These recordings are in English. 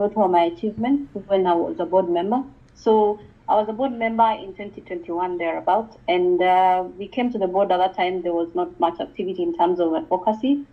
what were my achievements when I was a board member. So I was a board member in 2021 thereabouts, and we came to the board at that time. There was not much activity in terms of advocacy,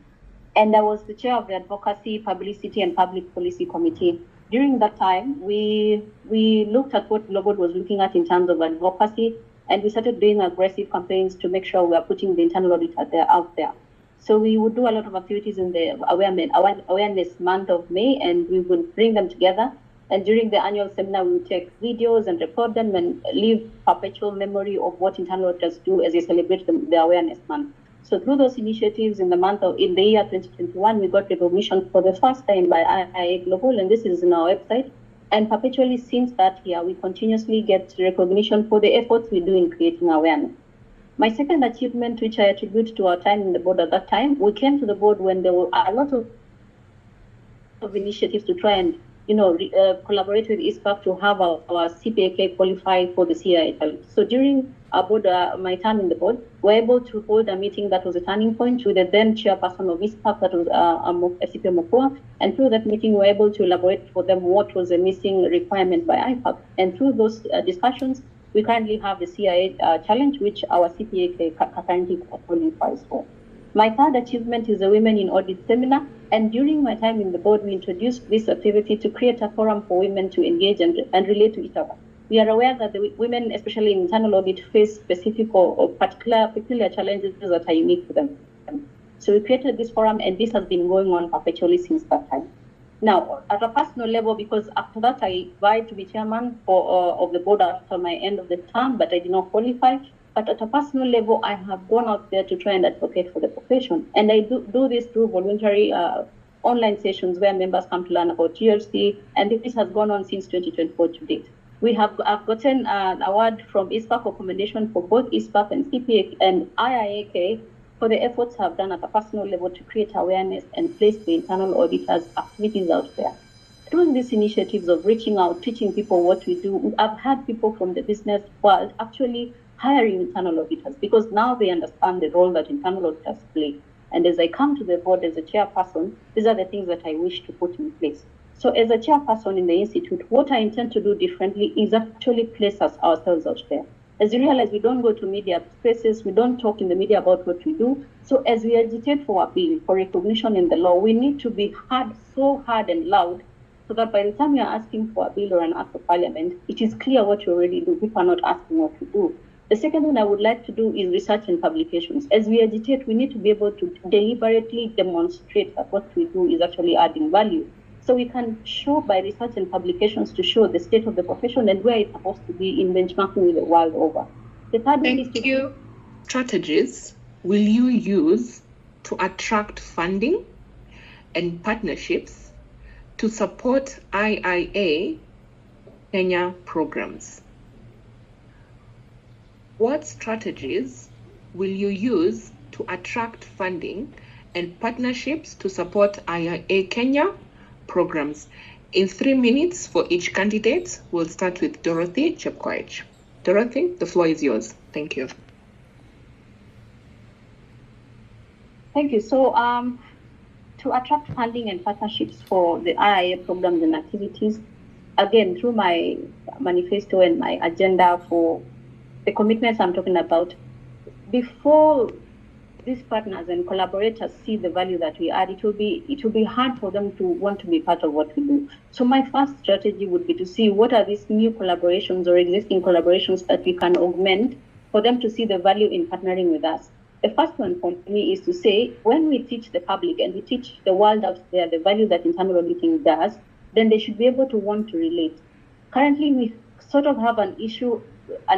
and I was the chair of the Advocacy, Publicity, and Public Policy Committee. During that time, we looked at what the board was looking at in terms of advocacy, and we started doing aggressive campaigns to make sure we are putting the internal auditor out there. So we would do a lot of activities in the awareness month of May, and we would bring them together. And during the annual seminar, we would take videos and record them and leave perpetual memory of what internal auditors do as they celebrate the awareness month. So through those initiatives in the year 2021, we got recognition for the first time by IIA Global, and this is in our website. And perpetually since that year, we continuously get recognition for the efforts we do in creating awareness. My second achievement, which I attribute to our time in the board at that time, we came to the board when there were a lot of initiatives to try and collaborate with ISPAC to have our CPK qualify for the CIA. So during our board, my time in the board, we were able to hold a meeting that was a turning point with the then chairperson of ISPAC, that was SCP Mokua, and through that meeting, we were able to elaborate for them what was a missing requirement by IPAC. And through those discussions, we currently have the CIA challenge, which our CPA currently qualifies for. My third achievement is the Women in Audit Seminar. And during my time in the board, we introduced this activity to create a forum for women to engage and relate to each other. We are aware that the women, especially in internal audit, face specific or peculiar challenges that are unique to them. So we created this forum, and this has been going on perpetually since that time. Now, at a personal level, because after that I vied to be chairman of the board after my end of the term, but I did not qualify. But at a personal level, I have gone out there to try and advocate for the profession. And I do this through voluntary online sessions where members come to learn about GRC, and this has gone on since 2024 to date. I've gotten an award from ISPAC for commendation for both ISPAC and CPA and IIAK for the efforts I've done at a personal level to create awareness and place the internal auditors' activities out there. Through these initiatives of reaching out, teaching people what we do, I've had people from the business world actually hiring internal auditors because now they understand the role that internal auditors play. And as I come to the board as a chairperson, these are the things that I wish to put in place. So as a chairperson in the institute, what I intend to do differently is actually place ourselves out there. As you realize, we don't go to media spaces, we don't talk in the media about what we do. So as we agitate for a bill, for recognition in the law, we need to be heard so hard and loud so that by the time we are asking for a bill or an act of parliament, it is clear what you already do. People are not asking what we do. The second thing I would like to do is research and publications. As we agitate, we need to be able to deliberately demonstrate that what we do is actually adding value. So we can show by research and publications to show the state of the profession and where it's supposed to be in benchmarking with the world over. The third thing is to... Strategies will you use to attract funding and partnerships to support IIA Kenya programs? What strategies will you use to attract funding and partnerships to support IIA Kenya programs? In 3 minutes for each candidate, we'll start with Dorothy CHEPKOECH. Dorothy, the floor is yours. Thank you. Thank you. So to attract funding and partnerships for the IIA programs and activities, again, through my manifesto and my agenda for the commitments I'm talking about, before these partners and collaborators see the value that we add, it will be hard for them to want to be part of what we do. So my first strategy would be to see what are these new collaborations or existing collaborations that we can augment for them to see the value in partnering with us. The first one for me is to say, when we teach the public and we teach the world out there the value that internal auditing does, then they should be able to want to relate. Currently, we sort of have an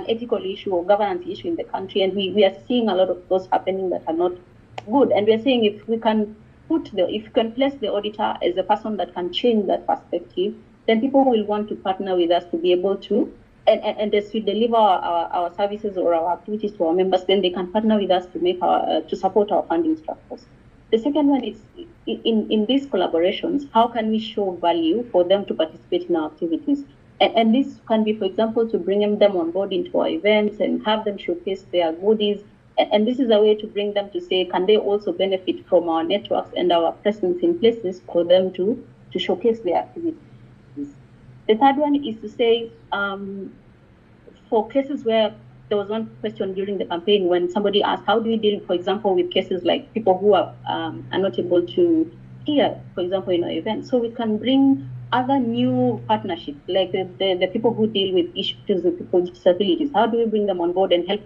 ethical issue or governance issue in the country, and we are seeing a lot of those happening that are not good. And we are saying if we can place the auditor as a person that can change that perspective, then people will want to partner with us to be able to, and as we deliver our services or our activities to our members, then they can partner with us to support our funding structures. The second one is in these collaborations, how can we show value for them to participate in our activities? And this can be, for example, to bring them on board into our events and have them showcase their goodies. And this is a way to bring them to say, can they also benefit from our networks and our presence in places for them to showcase their activities? The third one is to say, for cases where there was one question during the campaign when somebody asked, how do you deal, for example, with cases like people who are not able to hear, for example, in our event. So we can bring other new partnerships, like the people who deal with issues with people with disabilities. How do we bring them on board and help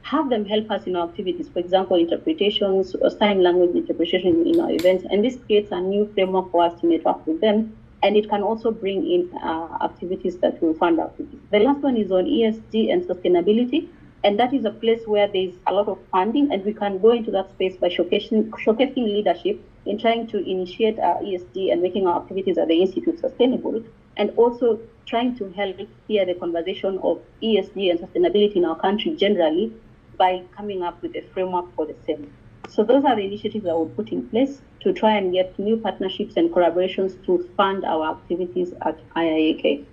have them help us in our activities, for example, interpretations or sign language interpretation in our events. And this creates a new framework for us to network with them. And it can also bring in activities that will fund our activities. The last one is on ESG and sustainability. And that is a place where there's a lot of funding, and we can go into that space by showcasing leadership in trying to initiate our ESG and making our activities at the Institute sustainable, and also trying to help steer the conversation of ESG and sustainability in our country generally by coming up with a framework for the same. So those are the initiatives that we'll put in place to try and get new partnerships and collaborations to fund our activities at IIAK.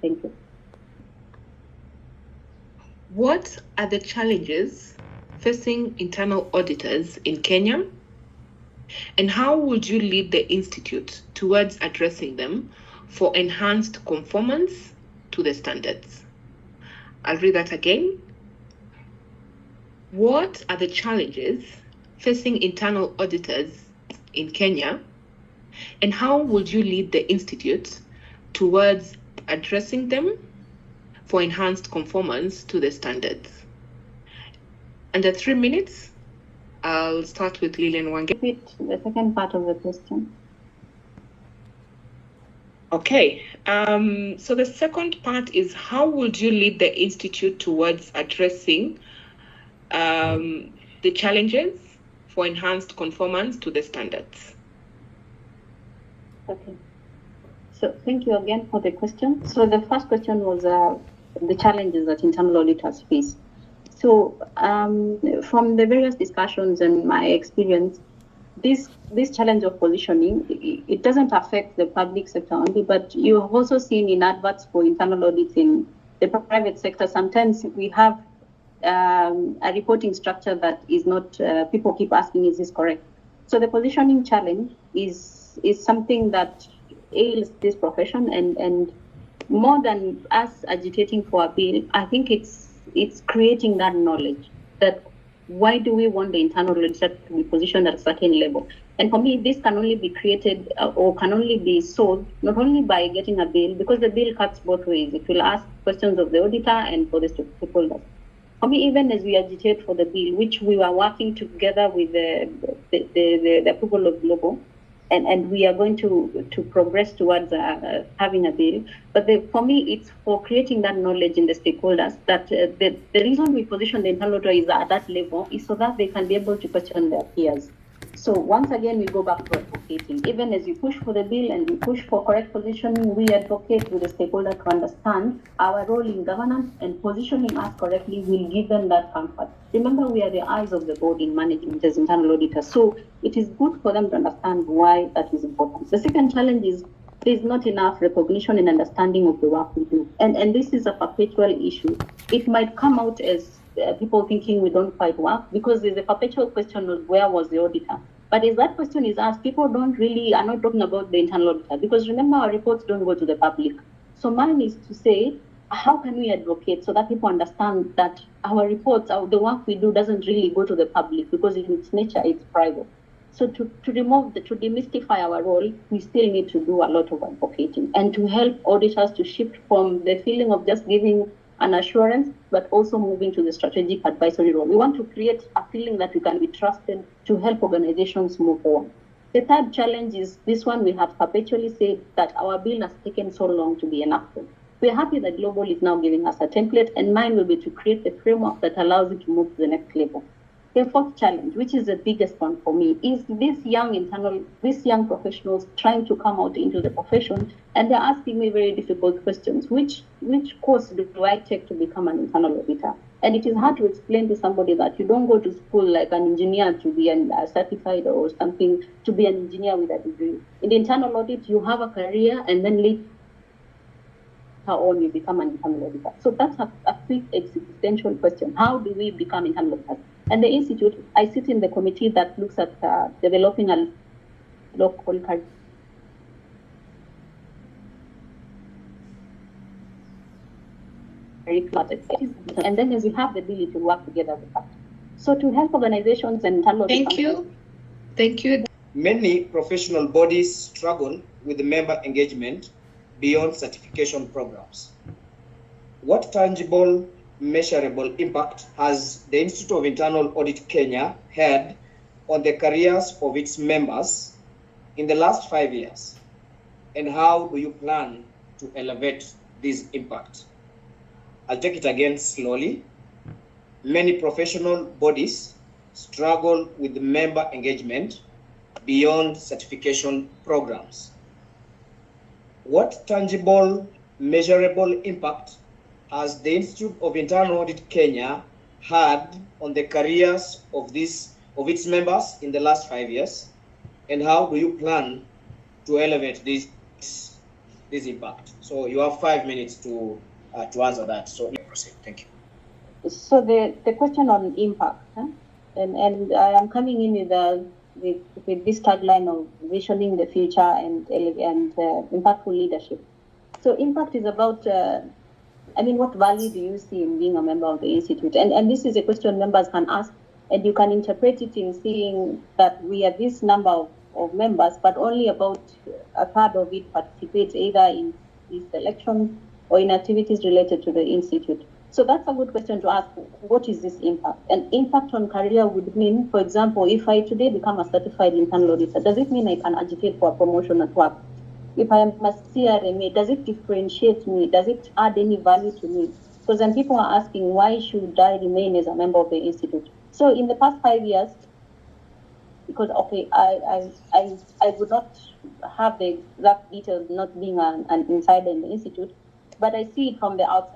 Thank you. What are the challenges facing internal auditors in Kenya? And how would you lead the Institute towards addressing them for enhanced conformance to the standards? I'll read that again. What are the challenges facing internal auditors in Kenya? And how would you lead the Institute towards addressing them for enhanced conformance to the standards? Under 3 minutes, I'll start with Lillian Wange. Repeat the second part of the question. Okay, so the second part is, how would you lead the Institute towards addressing the challenges for enhanced conformance to the standards? Okay. So thank you again for the question. So the first question was the challenges that internal auditors face. So from the various discussions and my experience, this challenge of positioning, it doesn't affect the public sector only, but you have also seen in adverts for internal audits in the private sector, sometimes we have a reporting structure that is not, people keep asking, is this correct? So the positioning challenge is something that ails this profession, and more than us agitating for a bill, I think it's creating that knowledge that why do we want the internal auditor to be positioned at a certain level? And for me, this can only be created or can only be solved not only by getting a bill, because the bill cuts both ways. It will ask questions of the auditor and for the stakeholders. For me, even as we agitate for the bill, which we were working together with the approval of Global, and we are going to progress towards having a bill. But for me, it's for creating that knowledge in the stakeholders that the reason we position the internal auditor is at that level is so that they can be able to question their peers. So once again, we go back to advocating. Even as you push for the bill and we push for correct positioning, we advocate with the stakeholder to understand our role in governance, and positioning us correctly will give them that comfort. Remember, we are the eyes of the board in management as internal auditors. So it is good for them to understand why that is important. The second challenge is there's not enough recognition and understanding of the work we do. And this is a perpetual issue. It might come out as people thinking we don't quite work, because there's a perpetual question of where was the auditor. But as that question is asked, people are not talking about the internal auditor, because remember, our reports don't go to the public. So mine is to say, how can we advocate so that people understand that our reports, the work we do doesn't really go to the public, because in its nature, it's private. So to demystify our role, we still need to do a lot of advocating and to help auditors to shift from the feeling of just giving an assurance, but also moving to the strategic advisory role. We want to create a feeling that we can be trusted to help organizations move forward. The third challenge is this one: we have perpetually said that our bill has taken so long to be enacted. We're happy that Global is now giving us a template, and mine will be to create a framework that allows it to move to the next level. The fourth challenge, which is the biggest one for me, is these young professionals trying to come out into the profession, and they're asking me very difficult questions. Which course do I take to become an internal auditor? And it is hard to explain to somebody that you don't go to school like an engineer to be certified or something, to be an engineer with a degree. In the internal audit, you have a career, and then later on you become an internal auditor. So that's a quick existential question. How do we become internal auditors? And the Institute, I sit in the committee that looks at developing a local and then as we have the ability to work together with that. So to help organizations and internal Thank you. Many professional bodies struggle with member engagement beyond certification programs. What tangible, measurable impact has the Institute of Internal Audit Kenya had on the careers of its members in the last 5 years? And how do you plan to elevate this impact? I'll take it again slowly. Many professional bodies struggle with member engagement beyond certification programs. What tangible, measurable impact has the Institute of Internal Audit Kenya had on the careers of its members in the last 5 years? And how do you plan to elevate this impact? So you have 5 minutes to answer that. So proceed. Thank you. So the question on impact, and I am coming in with this tagline of visioning the future and impactful leadership. So impact is about, what value do you see in being a member of the Institute? And this is a question members can ask, and you can interpret it in seeing that we are this number of members, but only about a third of it participates either in this selection or in activities related to the Institute. So that's a good question to ask, what is this impact? And impact on career would mean, for example, if I today become a certified internal auditor, does it mean I can agitate for a promotion at work? If I am a CRMA, does it differentiate me? Does it add any value to me? Because then people are asking, why should I remain as a member of the Institute? So in the past 5 years, because I would not have the exact details, not being an insider in the Institute, but I see it from the outside.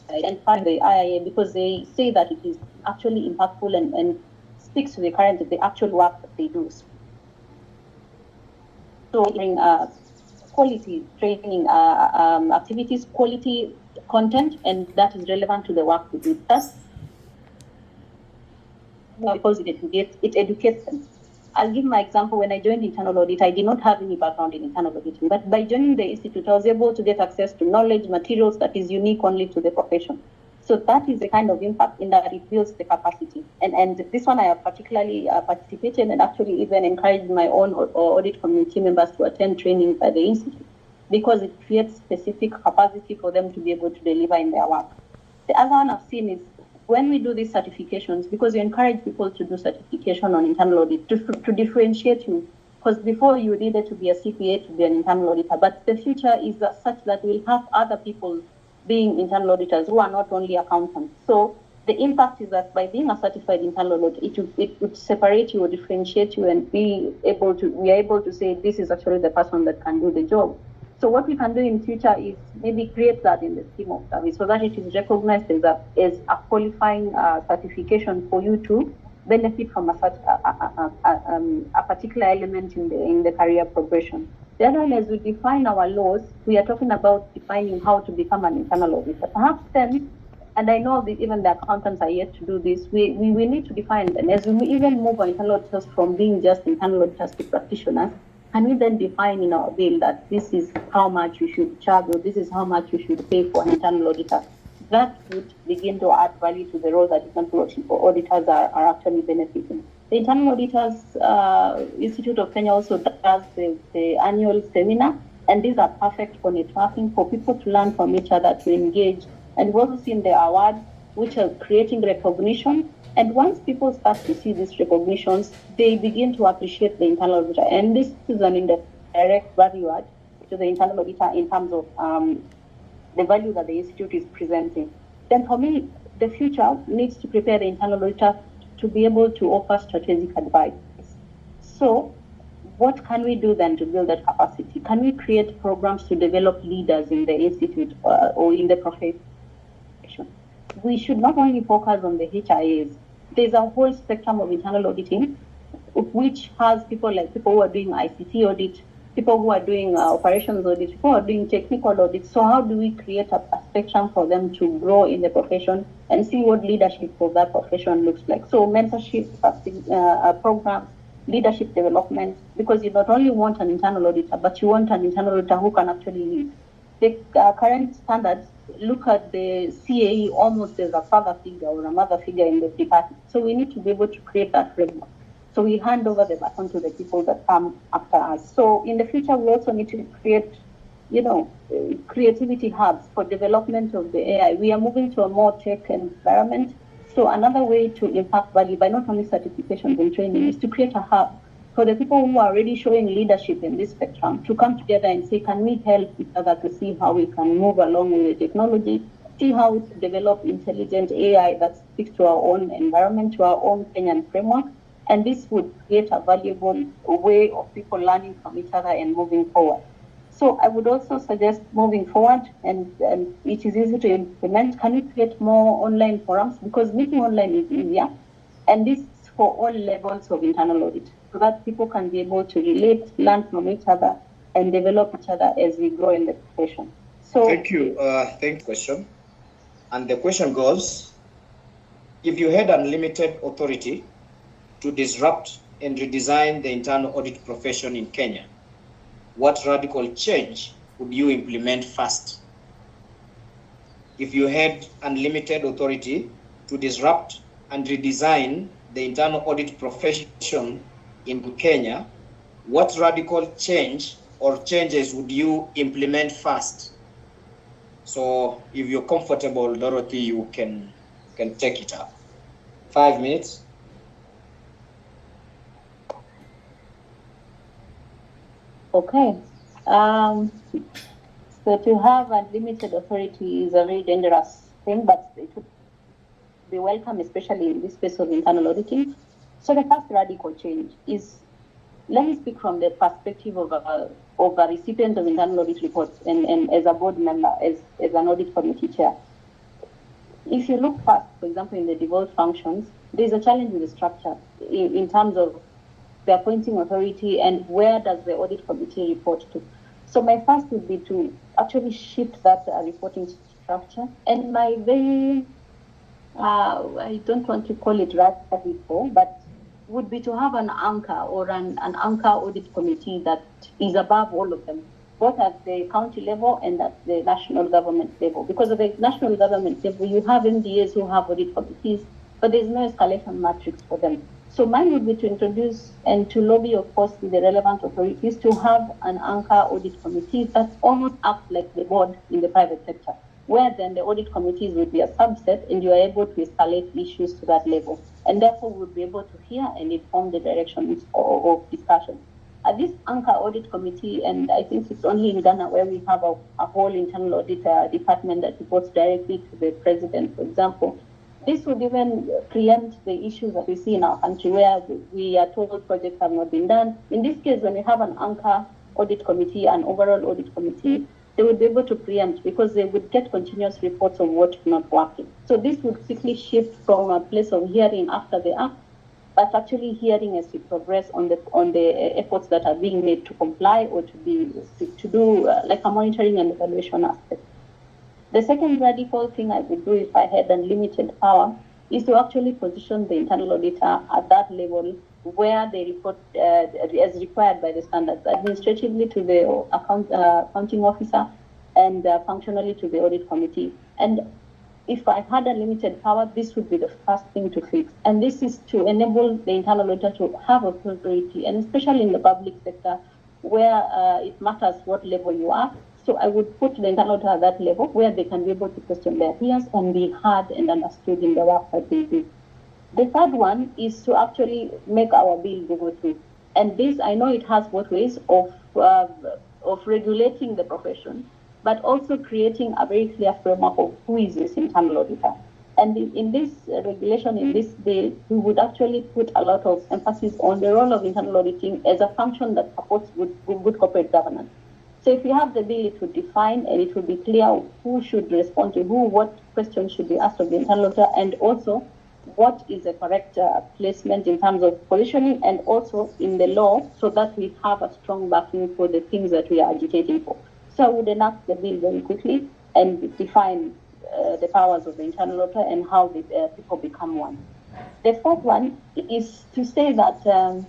And find the IIA because they say that it is actually impactful and speaks to the actual work that they do. So bring quality training activities, quality content, and that is relevant to the work we do. That's because it educates them. I'll give my example. When I joined internal audit, I did not have any background in internal auditing, but by joining the Institute, I was able to get access to knowledge, materials that is unique only to the profession. So that is the kind of impact in that it builds the capacity. And this one I have particularly participated and actually even encouraged my own audit community members to attend training by the Institute because it creates specific capacity for them to be able to deliver in their work. The other one I've seen is when we do these certifications, because we encourage people to do certification on internal audit to differentiate you, because before you needed to be a CPA to be an internal auditor, but the future is such that we'll have other people being internal auditors who are not only accountants. So the impact is that by being a certified internal auditor, it would separate you or differentiate you and we are able to say this is actually the person that can do the job. So what we can do in future is maybe create that in the scheme of service so that it is recognized as a qualifying certification for you to benefit from a particular element in the career progression. The other one is we define our laws. We are talking about defining how to become an internal auditor. Perhaps then, and I know that even the accountants are yet to do this, we need to define them. As we even move our internal auditors from being just internal auditors to practitioners, can we then define in our bill that this is how much you should charge or this is how much you should pay for an internal auditor? That would begin to add value to the role that internal auditors are actually benefiting. The Internal Auditors Institute of Kenya also does the annual seminar, and these are perfect for networking, for people to learn from each other, to engage. And we've also seen the awards, which are creating recognition. And once people start to see these recognitions, they begin to appreciate the internal auditor. And this is an indirect value add to the internal auditor in terms of the value that the institute is presenting. Then for me, the future needs to prepare the internal auditor to be able to offer strategic advice. So what can we do then to build that capacity? Can we create programs to develop leaders in the institute or in the profession? We should not only focus on the HIAs. There's a whole spectrum of internal auditing, which has people who are doing ICT audit, people who are doing operations audit, people who are doing technical audit. So how do we create a spectrum for them to grow in the profession and see what leadership of that profession looks like? So mentorship programs, leadership development, because you not only want an internal auditor, but you want an internal auditor who can actually lead. the current standards look at the CAE almost as a father figure or a mother figure in the department. So we need to be able to create that framework. So we hand over the baton to the people that come after us. So in the future, we also need to create, creativity hubs for development of the AI. We are moving to a more tech environment. So another way to impact value by not only certifications and training is to create a hub for the people who are already showing leadership in this spectrum to come together and say, can we help each other to see how we can move along with the technology, see how to develop intelligent AI that speaks to our own environment, to our own Kenyan framework. And this would create a valuable way of people learning from each other and moving forward. So I would also suggest moving forward, and it is easy to implement. Can we create more online forums? Because meeting online is easier. And this is for all levels of internal audit, so that people can be able to relate, learn from each other, and develop each other as we grow in the profession. So thank you. Thank you. Question. And the question goes, if you had unlimited authority to disrupt and redesign the internal audit profession in Kenya, what radical change would you implement first? If you had unlimited authority to disrupt and redesign the internal audit profession in Kenya, what radical change or changes would you implement first? So if you're comfortable, Dorothy, you can take it up. 5 minutes. Okay. So to have unlimited authority is a very dangerous thing, but it would be welcome, especially in this space of internal auditing. So the first radical change is, let me speak from the perspective of a recipient of internal audit reports and as a board member, as an audit committee chair. If you look first, for example, in the devolved functions, there's a challenge with the structure in terms of the appointing authority and where does the audit committee report to. So my first would be to actually shift that reporting structure. And my very, I don't want to call it radical, but would be to have an anchor or an anchor audit committee that is above all of them, both at the county level and at the national government level. Because at the national government level, you have MDAs who have audit committees, but there's no escalation matrix for them. So mine would be to introduce and to lobby, of course, with the relevant authorities to have an anchor audit committee that almost acts like the board in the private sector, where then the audit committees would be a subset and you are able to escalate issues to that level. And therefore would be able to hear and inform the directions of discussion. At this anchor audit committee, and I think it's only in Ghana where we have a whole internal audit department that reports directly to the president, for example. This would even preempt the issues that we see in our country where we are told projects have not been done. In this case, when you have an anchor audit committee, an overall audit committee, they would be able to preempt because they would get continuous reports of what is not working. So this would quickly shift from a place of hearing after the act, but actually hearing as we progress on the efforts that are being made to comply or to do like a monitoring and evaluation aspect. The second radical thing I would do if I had unlimited power is to actually position the internal auditor at that level where they report as required by the standards, administratively to the accounting officer and functionally to the audit committee. And if I had unlimited power, this would be the first thing to fix. And this is to enable the internal auditor to have authority, and especially in the public sector where it matters what level you are. So I would put the internal auditor at that level where they can be able to question their peers and be heard and understood in the work that they do. The third one is to actually make our bill go through. And this, I know it has both ways of regulating the profession, but also creating a very clear framework of who is this internal auditor. And in this regulation, in this bill, we would actually put a lot of emphasis on the role of internal auditing as a function that supports good corporate governance. So if you have the bill, it would define and it would be clear who should respond to who, what questions should be asked of the internal auditor, and also what is the correct placement in terms of positioning and also in the law, so that we have a strong backing for the things that we are agitating for. So I would enact the bill very quickly and define the powers of the internal auditor and how the people become one. The fourth one is to say that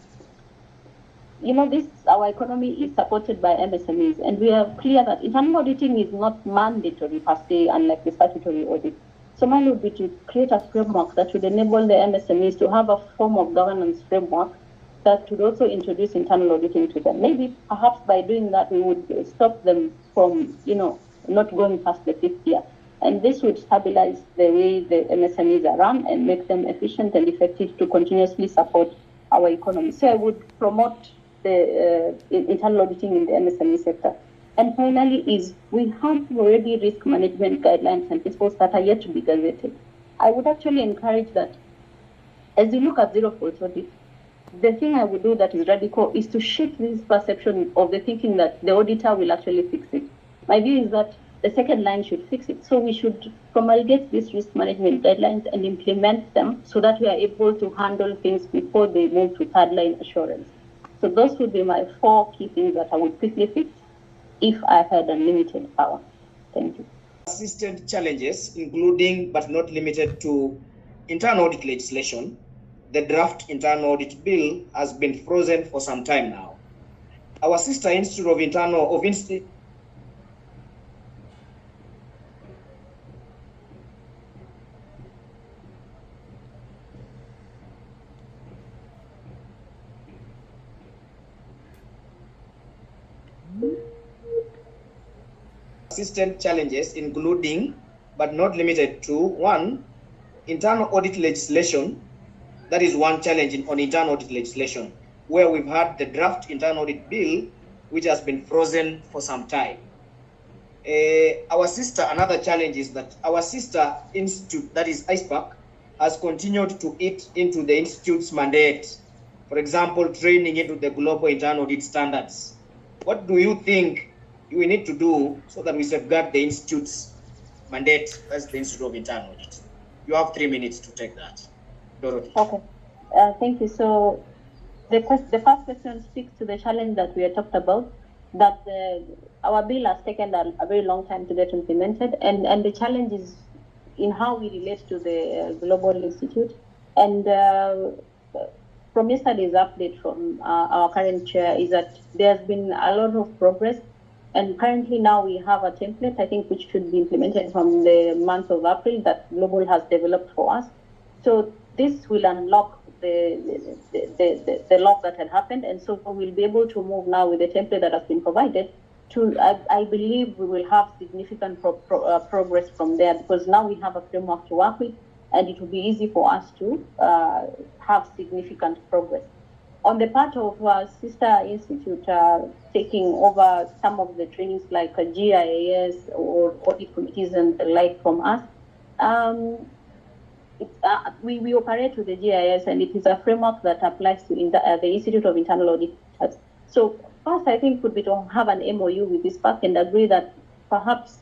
our economy is supported by MSMEs, and we are clear that internal auditing is not mandatory per se, unlike the statutory audit. So mine would be to create a framework that would enable the MSMEs to have a form of governance framework that would also introduce internal auditing to them. Maybe perhaps by doing that, we would stop them from, not going past the 5th year. And this would stabilize the way the MSMEs are run and make them efficient and effective to continuously support our economy. So I would promote the internal auditing in the MSME sector. And finally is, we have already risk management guidelines and principles that are yet to be gazetted. I would actually encourage that as you look at zero fault audit, the thing I would do that is radical is to shift this perception of the thinking that the auditor will actually fix it. My view is that the second line should fix it. So we should promulgate these risk management guidelines and implement them so that we are able to handle things before they move to third line assurance. So those would be my 4 key things that I would quickly fix if I had unlimited power. Thank you. Persistent challenges, including but not limited to internal audit legislation. The draft internal audit bill has been frozen for some time now. Our sister Institute of persistent challenges, including but not limited to 1, internal audit legislation. That is one challenge on internal audit legislation, where we've had the draft internal audit bill, which has been frozen for some time. Another challenge is that our sister institute, that is ISPAC, has continued to eat into the institute's mandate. For example, training into the global internal audit standards. What do you think we need to do so that we safeguard the institute's mandate as the Institute of Internal Audit? You have 3 minutes to take that. Dorothy. Okay, thank you. So the first question speaks to the challenge that we have talked about, that our bill has taken a very long time to get implemented, and the challenge is in how we relate to the Global Institute. And from yesterday's update from our current chair is that there's been a lot of progress, and currently now we have a template, I think, which should be implemented from the month of April that Global has developed for us. So this will unlock the lock that had happened, and so we'll be able to move now with the template that has been provided to, I believe we will have significant progress from there, because now we have a framework to work with, and it will be easy for us to have significant progress. On the part of our sister institute taking over some of the trainings like GIAS or audit committees and the like from us, we operate with the GIS, and it is a framework that applies to the Institute of Internal Auditors. So first, I think would be to have an MOU with this PAC and agree that perhaps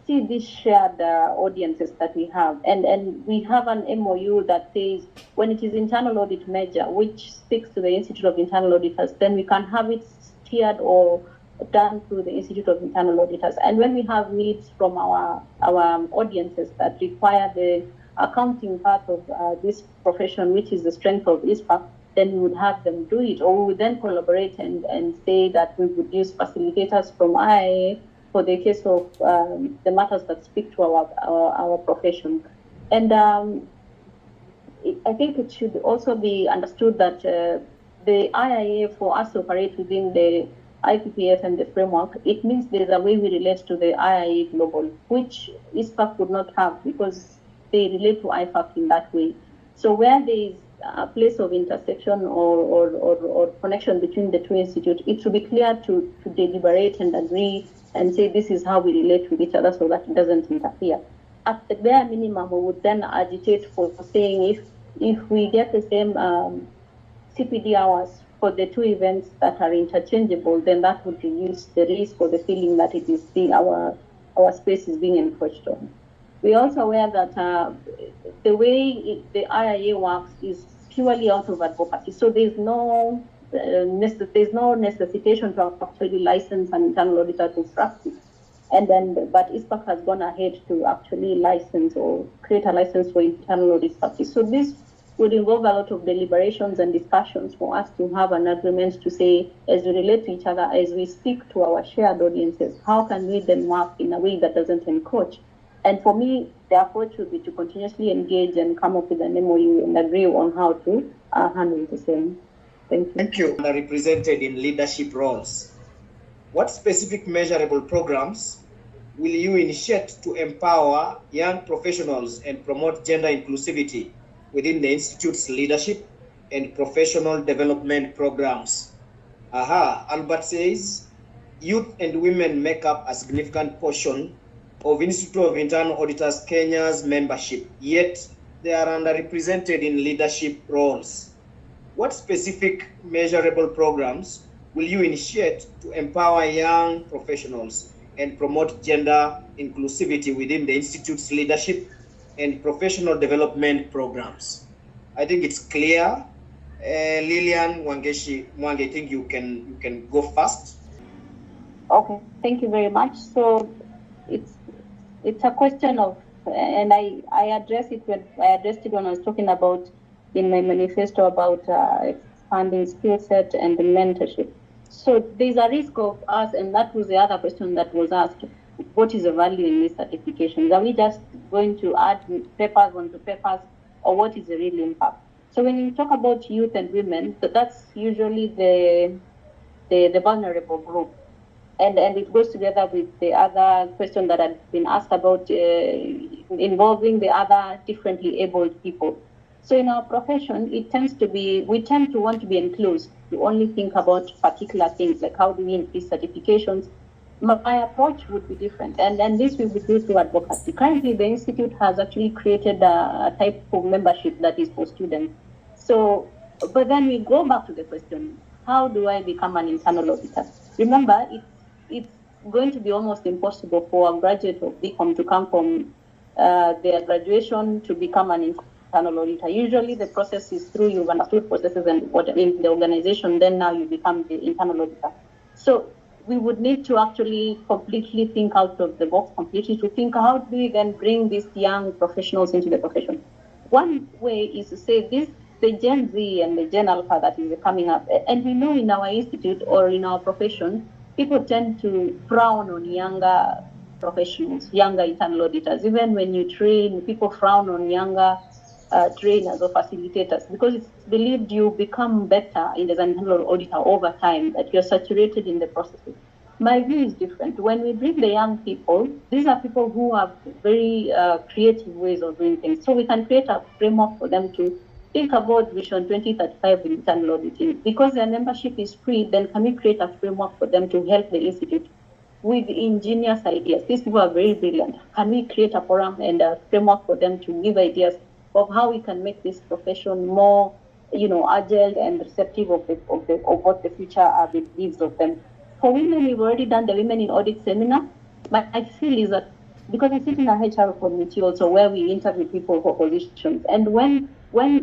see these shared audiences that we have, and we have an MOU that says when it is internal audit measure which speaks to the Institute of Internal Auditors, then we can have it steered or done through the Institute of Internal Auditors. And when we have needs from our audiences that require the accounting part of this profession, which is the strength of ISPAC, then we would have them do it, or we would then collaborate and say that we would use facilitators from IIA for the case of the matters that speak to our profession. And I think it should also be understood that the IIA, for us to operate within the IPPF and the framework, it means there's a way we relate to the IIA Global, which ISPAC would not have because they relate to IFAC in that way. So where there is a place of intersection or connection between the two institutes, it should be clear to deliberate and agree and say this is how we relate with each other so that it doesn't interfere. At the bare minimum, we would then agitate for saying if we get the same CPD hours for the two events that are interchangeable, then that would reduce the risk or the feeling that it is our space is being encroached on. We are also aware that the way the IIA works is purely out of advocacy. So there's no necessitation to actually license an internal auditor to practice. But ISPAC has gone ahead to actually license or create a license for internal audit practice. So this would involve a lot of deliberations and discussions for us to have an agreement to say, as we relate to each other, as we speak to our shared audiences, how can we then work in a way that doesn't encroach? And for me, the approach would be to continuously engage and come up with an MOU and agree on how to handle the same. Thank you. Thank you. Are represented in leadership roles. What specific measurable programs will you initiate to empower young professionals and promote gender inclusivity within the Institute's leadership and professional development programs? Albert says, youth and women make up a significant portion of Institute of Internal Auditors Kenya's membership, yet they are underrepresented in leadership roles. What specific measurable programs will you initiate to empower young professionals and promote gender inclusivity within the Institute's leadership and professional development programs? I think it's clear. Lilian Mwangi, I think you can go first. Okay, thank you very much. So it's a question of, and I addressed it when I was talking about in my manifesto about expanding skill set and the mentorship. So there's a risk of us, and that was the other question that was asked, what is the value in these certifications? Are we just going to add papers onto papers, or what is the real impact? So when you talk about youth and women, that's usually the vulnerable group. And it goes together with the other question that had been asked about involving the other differently abled people. So in our profession, we tend to want to be enclosed, to only think about particular things, like how do we increase certifications. My approach would be different, and this we would do through advocacy. Currently, the Institute has actually created a type of membership that is for students. So, but then we go back to the question, how do I become an internal auditor? Remember, it's going to be almost impossible for a graduate of BCom to come from their graduation to become an internal auditor. Usually the process is through you've understood processes and what in the organization, then now you become the internal auditor. So we would need to actually completely think out of the box, to think how do we then bring these young professionals into the profession. One way is to say the Gen Z and the Gen Alpha that is coming up, and we know in our institute or in our profession, people tend to frown on younger professionals, younger internal auditors. Even when you train, people frown on younger trainers or facilitators because it's believed you become better as an internal auditor over time, that you're saturated in the processes. My view is different. When we bring the young people, these are people who have very creative ways of doing things. So we can create a framework for them to think about Vision 2035 in internal auditing. Because their membership is free, then can we create a framework for them to help the institute with ingenious ideas? These people are very brilliant. Can we create a forum and a framework for them to give ideas of how we can make this profession more, agile and receptive of what the future believes of them? For women, we've already done the Women in Audit seminar, but I feel is that because I sit in a HR committee also where we interview people for positions, and when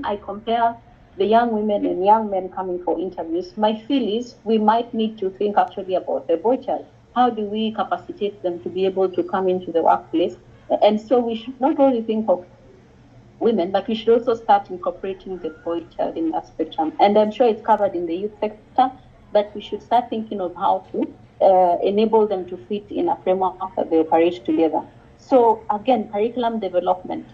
I compare the young women and young men coming for interviews, my feel is we might need to think actually about the boy child. How do we capacitate them to be able to come into the workplace? And so we should not only think of women, but we should also start incorporating the boy child in that spectrum. And I'm sure it's covered in the youth sector, but we should start thinking of how to enable them to fit in a framework that they operate together. So again, curriculum development.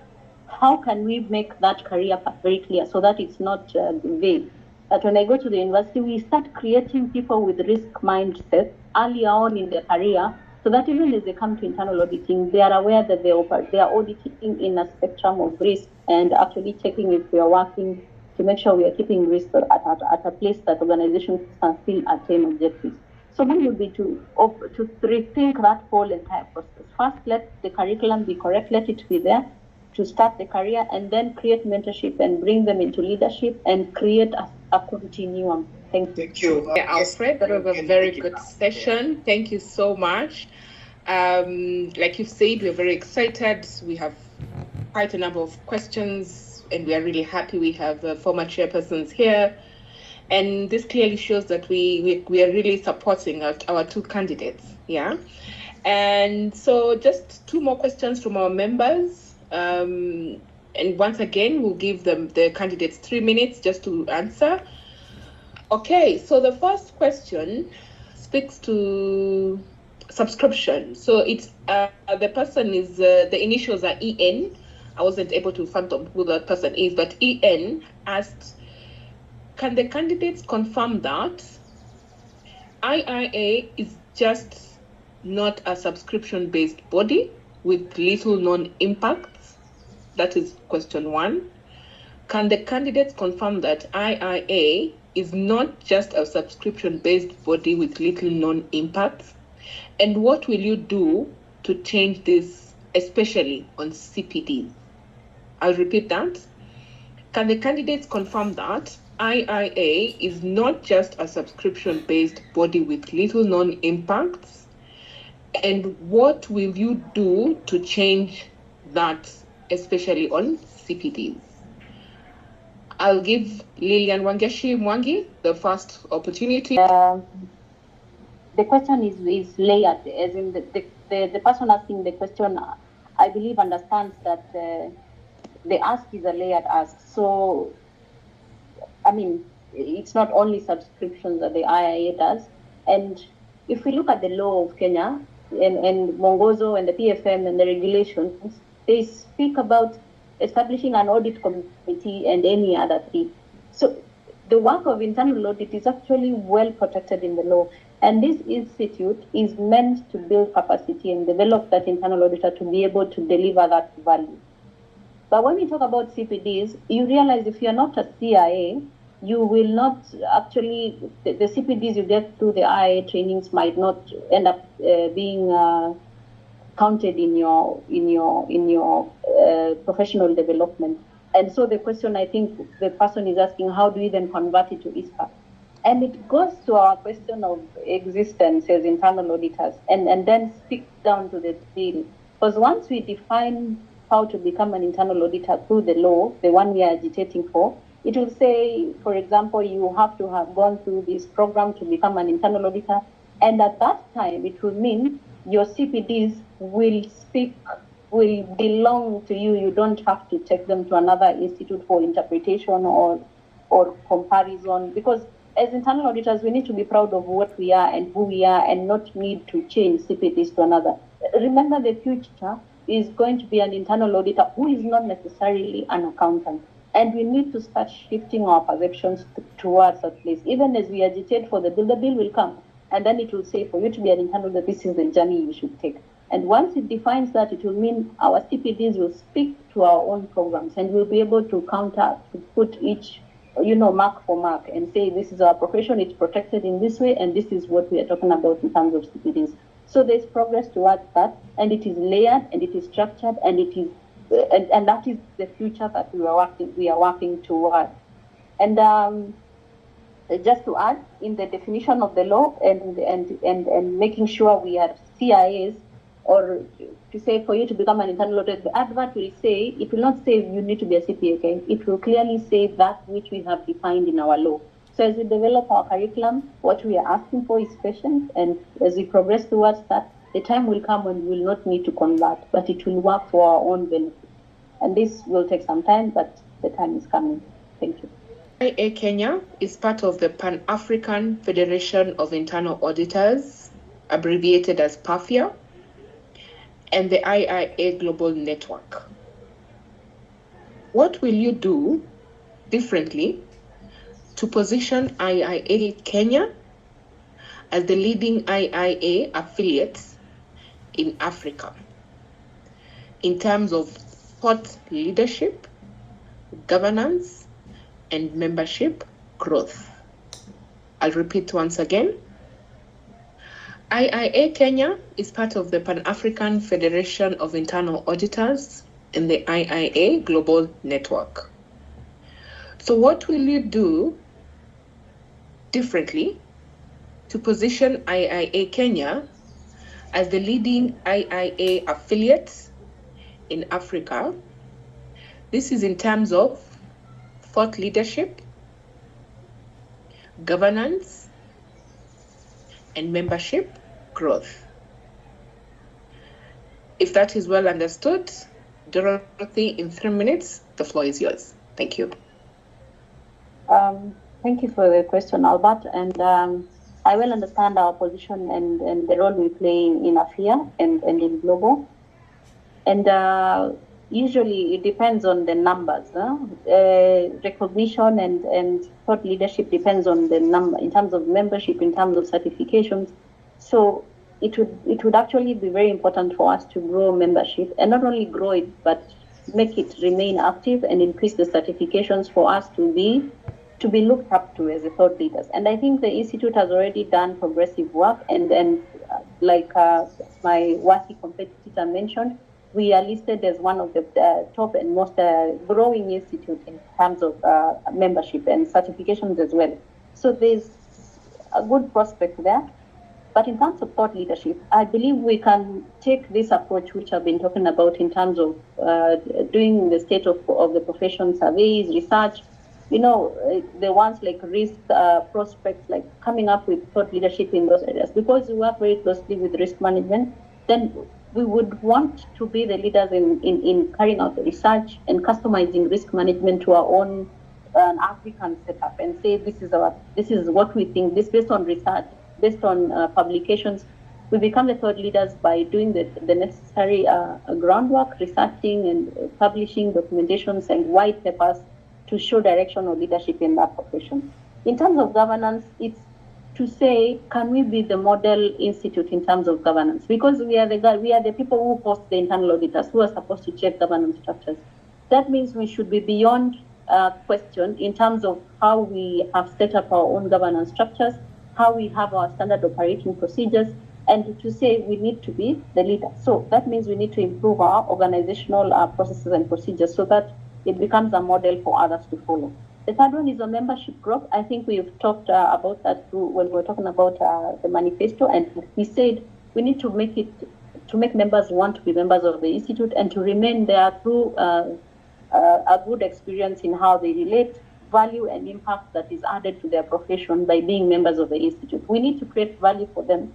How can we make that career path very clear so that it's not vague? That when I go to the university, we start creating people with risk mindset earlier on in their career, so that even as they come to internal auditing, they are aware that they are auditing in a spectrum of risk and actually checking if we are working to make sure we are keeping risk at a place that organizations can still attain objectives. So mine would be to rethink that whole entire process. First, let the curriculum be correct, let it be there to start the career, and then create mentorship and bring them into leadership and create a continuum. Thank you. Alfred, that was a very good session. Thank you so much. Like you said, we're very excited. We have quite a number of questions, and we are really happy we have former chairpersons here. And this clearly shows that we are really supporting our two candidates. Yeah. And so just two more questions from our members. And And once again, we'll give them the candidates 3 minutes just to answer. Okay, so the first question speaks to subscription. So it's the person is the initials are EN. I wasn't able to fathom who that person is, but EN asked, can the candidates confirm that IIA is just not a subscription-based body with little known impacts? That is question 1. Can the candidates confirm that IIA is not just a subscription-based body with little known impacts? And what will you do to change this, especially on CPD? I'll repeat that. Can the candidates confirm that IIA is not just a subscription-based body with little known impacts? And what will you do to change that, especially on CPDs? I'll give Lilian Wangeshi Mwangi the first opportunity. The question is layered, as in the person asking the question, I believe, understands that the ask is a layered ask. So, I mean, it's not only subscriptions that the IIA does. And if we look at the law of Kenya and Mongozo and the PFM and the regulations, they speak about establishing an audit committee and any other thing. So the work of internal audit is actually well protected in the law. And this institute is meant to build capacity and develop that internal auditor to be able to deliver that value. But when we talk about CPDs, you realize if you're not a CIA, you will not actually, the CPDs you get through the IA trainings might not end up being counted in your professional development. And so the question, I think the person is asking, how do we then convert it to ISPA? And it goes to our question of existence as internal auditors, and then speak down to the deal. Because once we define how to become an internal auditor through the law, the one we are agitating for, it will say, for example, you have to have gone through this program to become an internal auditor. And at that time, it will mean your CPDs will belong to you. You don't have to take them to another institute for interpretation or comparison, because as internal auditors, we need to be proud of what we are and who we are and not need to change CPDs to another. Remember, the future is going to be an internal auditor who is not necessarily an accountant. And we need to start shifting our perceptions towards that place. Even as we agitate for the bill will come. And then it will say, for you to be an internal auditor, this is the journey you should take. And once it defines that, it will mean our CPDs will speak to our own programs, and we'll be able to counter, to put each, mark for mark and say, this is our profession, it's protected in this way, and this is what we are talking about in terms of CPDs. So there's progress towards that, and it is layered, and it is structured, and it is, and that is the future that we are working towards. And just to add, in the definition of the law and making sure we are CIAs, or to say for you to become an internal auditor, the advert will say, it will not say you need to be a CPA, it will clearly say that which we have defined in our law. So as we develop our curriculum, what we are asking for is patience, and as we progress towards that, the time will come when we will not need to convert, but it will work for our own benefit. And this will take some time, but the time is coming. Thank you. IIA Kenya is part of the Pan-African Federation of Internal Auditors, abbreviated as PAFIA, and the IIA Global Network. What will you do differently to position IIA Kenya as the leading IIA affiliate in Africa in terms of thought leadership, governance, and membership growth? I'll repeat once again. IIA Kenya is part of the Pan-African Federation of Internal Auditors and the IIA Global Network. So what will you do differently to position IIA Kenya as the leading IIA affiliate in Africa? This is in terms of thought leadership, governance, and membership growth. If that is well understood, Dorothy, in 3 minutes, the floor is yours. Thank you. Thank you for the question, Albert. And I will understand our position and the role we play in AFIA and in Global. And usually it depends on the numbers. Recognition and thought leadership depends on the number in terms of membership, in terms of certifications. So it would actually be very important for us to grow membership, and not only grow it, but make it remain active and increase the certifications for us to be looked up to as a thought leaders. And I think the Institute has already done progressive work, and like my WASI competitor mentioned, we are listed as one of the top and most growing institute in terms of membership and certifications as well. So there's a good prospect there. But in terms of thought leadership, I believe we can take this approach, which I've been talking about in terms of doing the state of the profession surveys, research, the ones like risk prospects, like coming up with thought leadership in those areas. Because we work very closely with risk management, then we would want to be the leaders in carrying out the research and customizing risk management to our own African setup, and say this is what we think. This based on research, based on publications. We become the thought leaders by doing the necessary groundwork, researching and publishing documentations and white papers to show direction or leadership in that profession. In terms of governance, it's to say, can we be the model institute in terms of governance? Because we are the people who post the internal auditors who are supposed to check governance structures. That means we should be beyond question in terms of how we have set up our own governance structures, how we have our standard operating procedures, and to say we need to be the leader. So that means we need to improve our organizational processes and procedures so that it becomes a model for others to follow. The third one is a membership growth. I think we've talked about that too when we were talking about the manifesto, and we said we need to make members want to be members of the institute and to remain there through a good experience in how they relate, value and impact that is added to their profession by being members of the institute. We need to create value for them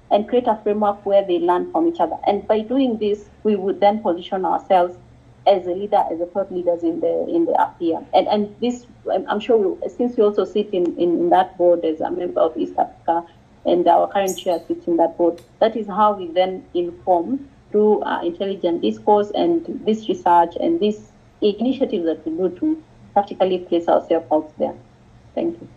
and create a framework where they learn from each other. And by doing this, we would then position ourselves as a leader, as a thought leaders in the AFIA. And this, I'm sure, since we also sit in that board as a member of East Africa, and our current chair sits in that board, that is how we then inform through intelligent discourse and this research and this initiative that we do to practically place ourselves out there. Thank you.